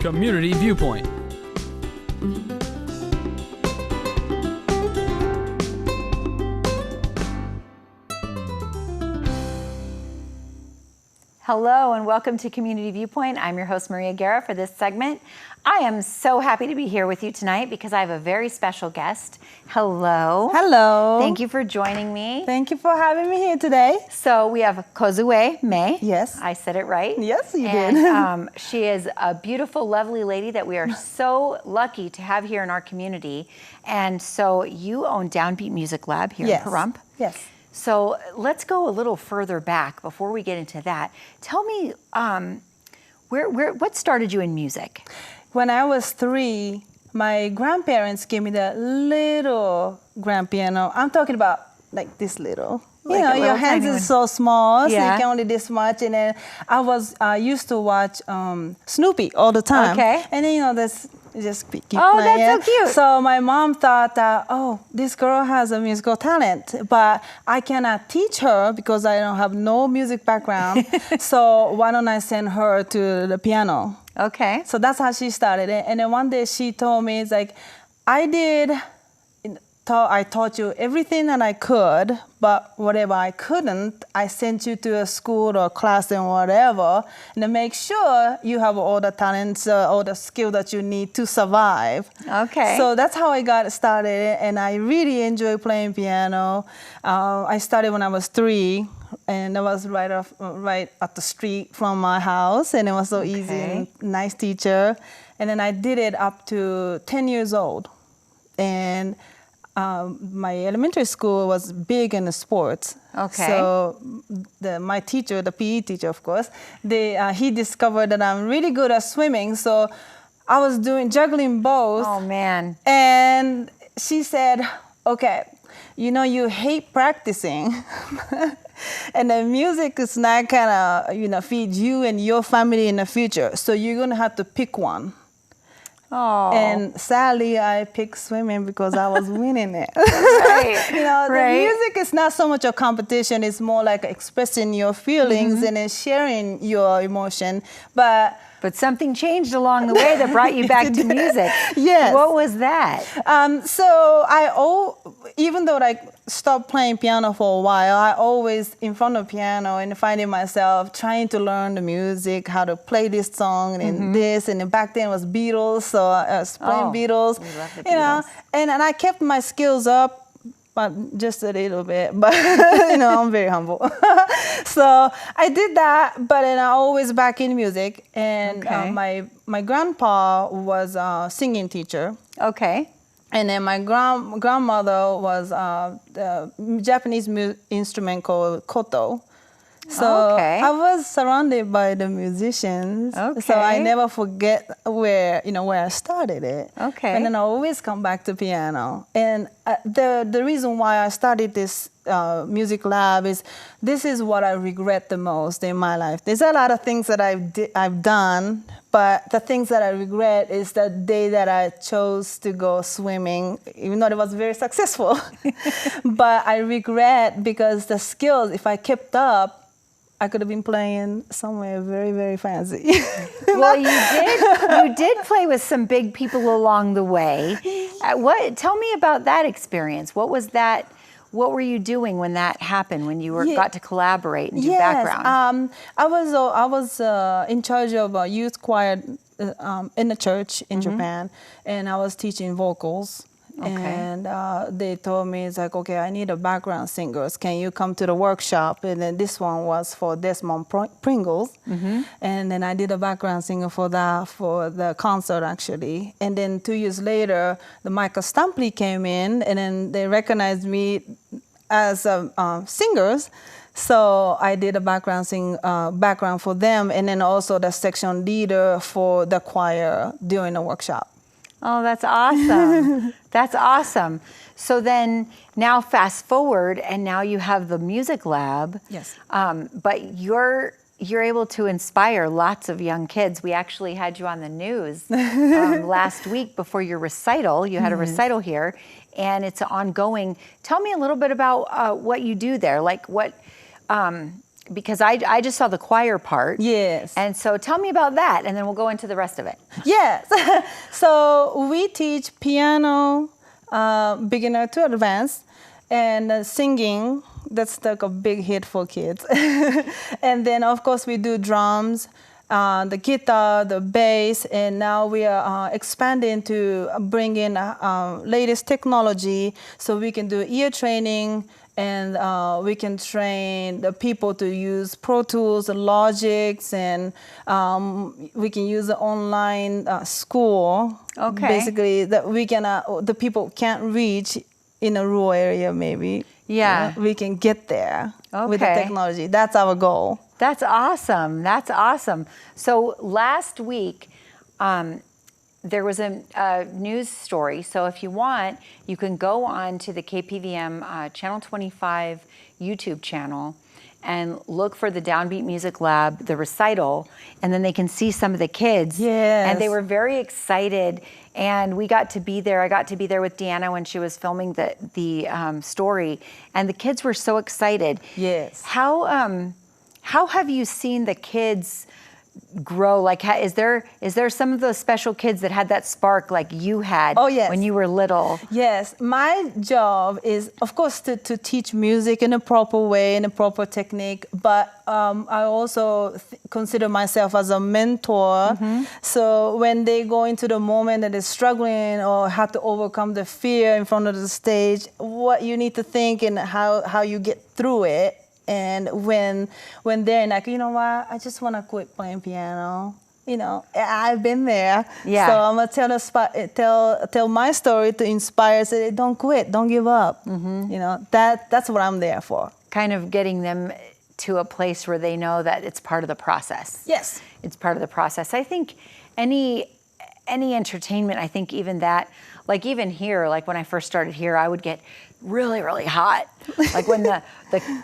Community Viewpoint. Hello and welcome to Community Viewpoint. I'm your host, Maria Guerra, for this segment. I am so happy to be here with you tonight because I have a very special guest. Hello. Hello. Thank you for joining me. Thank you for having me here today. So we have Kozue May. Yes. I said it right. Yes, you and, did. She is a beautiful, lovely lady that we are so lucky to have here in our community. And so you own Downbeat Music Lab here in Pahrump. Yes. So let's go a little further back before we get into that. Tell me, what started you in music? When I was 3, my grandparents gave me that little grand piano. I'm talking about like this little. You know, your hands is so small, so you can only this much. And then I used to watch Snoopy all the time. Okay. And then, you know, that's just keep oh, playing. That's so cute. So my mom thought that, oh, this girl has a musical talent, but I cannot teach her because I don't have no music background. So why don't I send her to the piano? Okay. So that's how she started it. And then one day she told me, it's like, I taught you everything that I could, but whatever I couldn't, I sent you to a school or class and whatever, and to make sure you have all the talents, all the skill that you need to survive. Okay. So that's how I got started, and I really enjoy playing piano. I started when I was 3. And that was right up the street from my house, and it was so easy and nice teacher. And then I did it up to 10 years old. And my elementary school was big in the sports. Okay. So my teacher, the PE teacher, of course, he discovered that I'm really good at swimming. So I was juggling both. Oh, man. And she said, okay, you know, you hate practicing. And the music is not gonna, feed you and your family in the future. So you're gonna have to pick one. Oh. And sadly, I picked swimming because I was winning it. Right. The music is not so much a competition. It's more like expressing your feelings and then sharing your emotion. But something changed along the way that brought you back to music. Yes. What was that? Even though I stopped playing piano for a while, I always in front of piano and finding myself trying to learn the music, how to play this song and this. And then back then it was Beatles, so I was playing Beatles. We love the Beatles. And I kept my skills up. But just a little bit, but I'm very humble. So I did that, but then I always back in music. And my grandpa was a singing teacher. Okay. And then my grandmother was the Japanese instrument called koto. So I was surrounded by the musicians. Okay. So I never forget where I started it. Okay. And then I always come back to piano. And the reason why I started this music lab is this is what I regret the most in my life. There's a lot of things that I've done, but the things that I regret is the day that I chose to go swimming, even though it was very successful. But I regret because the skills, if I kept up, I could have been playing somewhere very, very fancy. Well, you did play with some big people along the way. Tell me about that experience. What was that? What were you doing when that happened? When you got to collaborate and do background? I was in charge of a youth choir in the church in Japan, and I was teaching vocals. Okay. And they told me, it's like, okay, I need a background singers. Can you come to the workshop? And then this one was for Desmond Pringles. And then I did a background singer for the concert, actually. And then 2 years later, the Michael Stampley came in, and then they recognized me as singers. So I did a background for them, and then also the section leader for the choir during the workshop. Oh, that's awesome. That's awesome. So then now fast forward, and now you have the music lab. Yes. But you're able to inspire lots of young kids. We actually had you on the news last week before your recital. You had a recital here, and it's ongoing. Tell me a little bit about what you do there. Like what because I just saw the choir part. Yes. And so tell me about that, and then we'll go into the rest of it. Yes. So we teach piano, beginner to advanced, and singing. That's like a big hit for kids. And then, of course, we do drums, the guitar, the bass, and now we are expanding to bring in latest technology so we can do ear training, and we can train the people to use Pro Tools and Logics, and we can use the online school. Okay. Basically, that we can the people can't reach in a rural area, maybe. Yeah. We can get there with the Okay. technology. That's our goal. That's awesome. That's awesome. So last week, there was a news story. So if you want, you can go on to the KPVM Channel 25 YouTube channel and look for the Downbeat Music Lab, the recital, and then they can see some of the kids. Yes. And they were very excited. And we got to be there. I got to be there with Deanna when she was filming the story. And the kids were so excited. Yes. How have you seen the kids grow? Like, is there some of those special kids that had that spark like you had Oh, yes. when you were little? Yes, my job is, of course, to teach music in a proper way, in a proper technique, but I also consider myself as a mentor. So when they go into the moment that they're struggling or have to overcome the fear in front of the stage, what you need to think and how you get through it. And when they're like, you know what, I just want to quit playing piano. You know, I've been there. Yeah. So I'm gonna tell my story to inspire. Say, don't quit, don't give up. You know, that's what I'm there for. Kind of getting them to a place where they know that it's part of the process. Yes. It's part of the process. I think any entertainment, I think even that, like even here, like when I first started here, I would get really, really hot. Like when the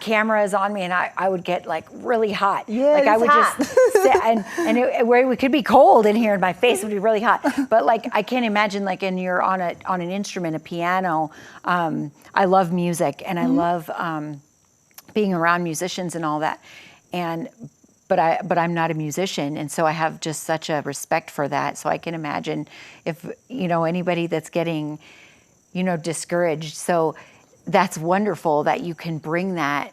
camera is on me and I would get like really hot. Yeah, like I it's would hot. just sit where we could be cold in here and my face would be really hot. But like I can't imagine like and you're on an instrument, a piano. I love music and I love being around musicians and all that. But I'm not a musician, and so I have just such a respect for that. So I can imagine if anybody that's getting discouraged. So that's wonderful that you can bring that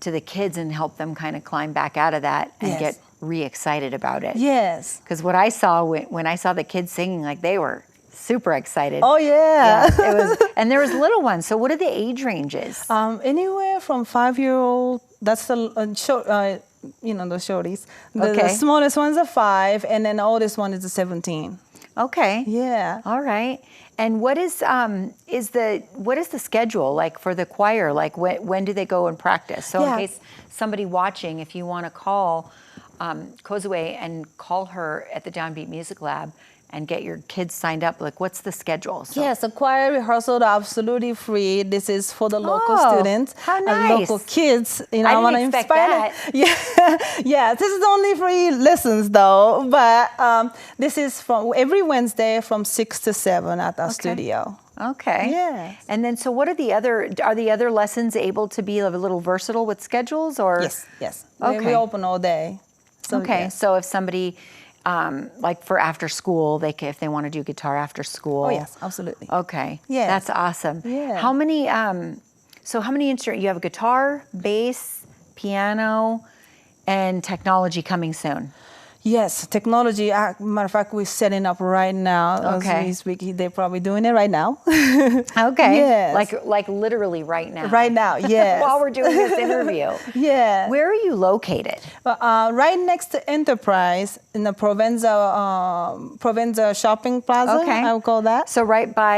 to the kids and help them kind of climb back out of that and Yes. get re-excited about it. Yes. Because what I saw when I saw the kids singing, like they were super excited. Oh yeah. It was, and there was little ones. So what are the age ranges? Anywhere from 5-year-old. That's the the shorties. The Okay. smallest one's a 5, and then the oldest one is a 17. Okay. Yeah. All right. And what is the schedule like for the choir? Like when do they go and practice? So Yeah. in case somebody watching, if you want to call Kozue and call her at the Downbeat Music Lab and get your kids signed up, like what's the schedule? So, Yes, a choir rehearsal are absolutely free. This is for the local Oh, students how and nice. local kids. I I want to didn't expect inspire that. them. Yeah, this is only free lessons though. But this is from every Wednesday from 6 to 7 at our studio. Okay. Yes. And then so what are the other lessons able to be a little versatile with schedules or? Yes. Okay. We open all day. So, Okay, yes. so if somebody, like for after school, if they want to do guitar after school. Oh yes, absolutely. Okay. Yes. That's awesome. Yeah. How many instruments? You have a guitar, bass, piano, and technology coming soon. Yes, technology. Matter of fact, we're setting up right now. Okay. As we speak, they're probably doing it right now. Okay. Yes. Like literally right now. Right now, yes. While we're doing this interview. Yeah. Where are you located? Right next to Enterprise in the Provenza Shopping Plaza. Okay. I would call that. So right by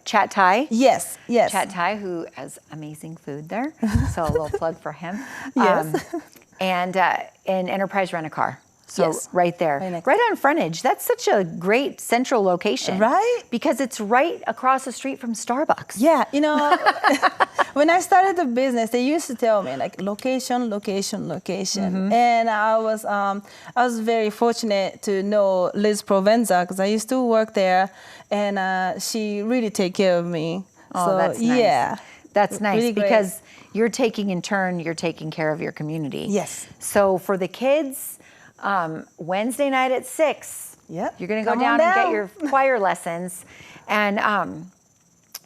Chat Thai. Yes. Chat Thai, who has amazing food there. So a little plug for him. Yes. And Enterprise Rent-A-Car. So Yes. right there. Right next. Right on frontage. That's such a great central location. Right? Because it's right across the street from Starbucks. Yeah, when I started the business, they used to tell me like location. And I was very fortunate to know Liz Provenza because I used to work there, and she really take care of me. Oh, so, that's nice. Yeah. That's nice really great. because you're taking care of your community. Yes. So for the kids, Wednesday night at 6, Yep. you're going to go Come down on and get down. your choir lessons. And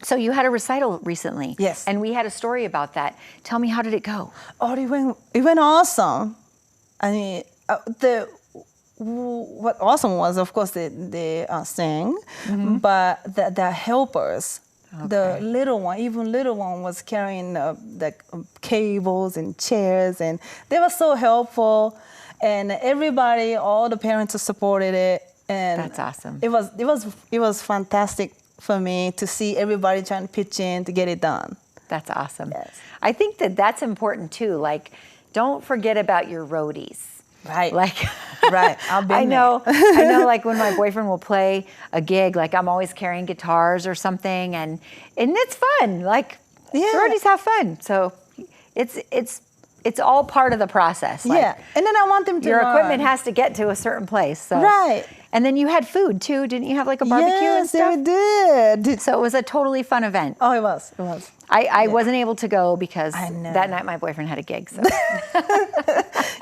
so you had a recital recently. Yes. And we had a story about that. Tell me, how did it go? Oh, it went awesome. I mean, what awesome was, of course, they sang, but the helpers, the little one was carrying the cables and chairs, and they were so helpful, and everybody, all the parents supported it, and That's awesome. It was fantastic for me to see everybody trying to pitch in to get it done. That's awesome. Yes. I think that's important too. Like, don't forget about your roadies. Right. Like, Right. I know, like when my boyfriend will play a gig, like I'm always carrying guitars or something, and it's fun. Like, sororities have fun. So it's all part of the process. Like, Yeah. And then I want them to your learn. equipment has to get to a certain place. So. Right. And then you had food too, didn't you have like a barbecue and Yes, stuff? we did. So it was a totally fun event. Oh, it was. It was. I wasn't able to go because I know. that night my boyfriend had a gig. So.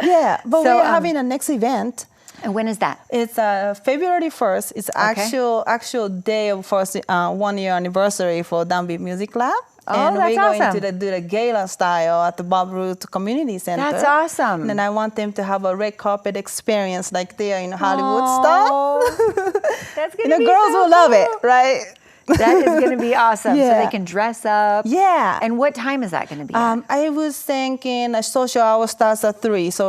Yeah, but So, we're having a next event. And when is that? It's February 1st. It's actual day of first 1 year anniversary for Danby Music Lab. Oh, and that's we're going awesome. to do the gala style at the Bob Root Community Center. That's awesome. And I want them to have a red carpet experience like they are in Hollywood stuff. That's And gonna the be girls so will love cool. it, right? That is going to be awesome. So Yeah. they can dress up. Yeah. And what time is that going to be? At? I was thinking a social hour starts at 3, so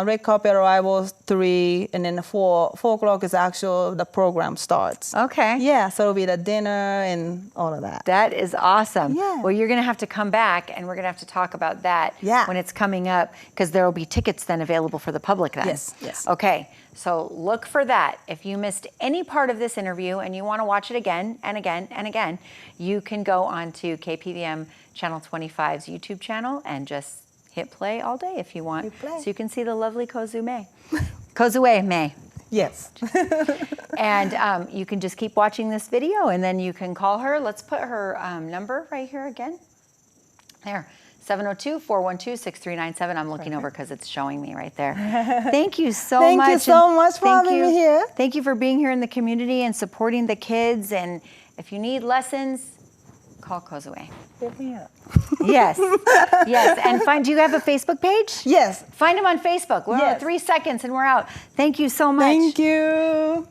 red carpet arrival 3, and then 4 o'clock is actual the program starts. Okay. Yeah, so it'll be the dinner and all of that. That is awesome. Yeah. Well, you're going to have to come back, and we're going to have to talk about that Yeah. when it's coming up, because there will be tickets then available for the public then. Yes, yes. Okay. So look for that. If you missed any part of this interview and you want to watch it again and again and again, you can go on to KPVM Channel 25's YouTube channel and just hit play all day if you want. Hit play. So you can see the lovely Kozue. Kozue May. Yes. And you can just keep watching this video, and then you can call her. Let's put her number right here again. There, 702-412-6397. I'm looking over because it's showing me right there. Thank you so much. Thank you so and much for thank having you- me here. Thank you for being here in the community and supporting the kids. And if you need lessons, call Kozue. Hit me up. Yes, yes. And do you have a Facebook page? Yes. Find him on Facebook. We're Yes. at 3 seconds and we're out. Thank you so much. Thank you.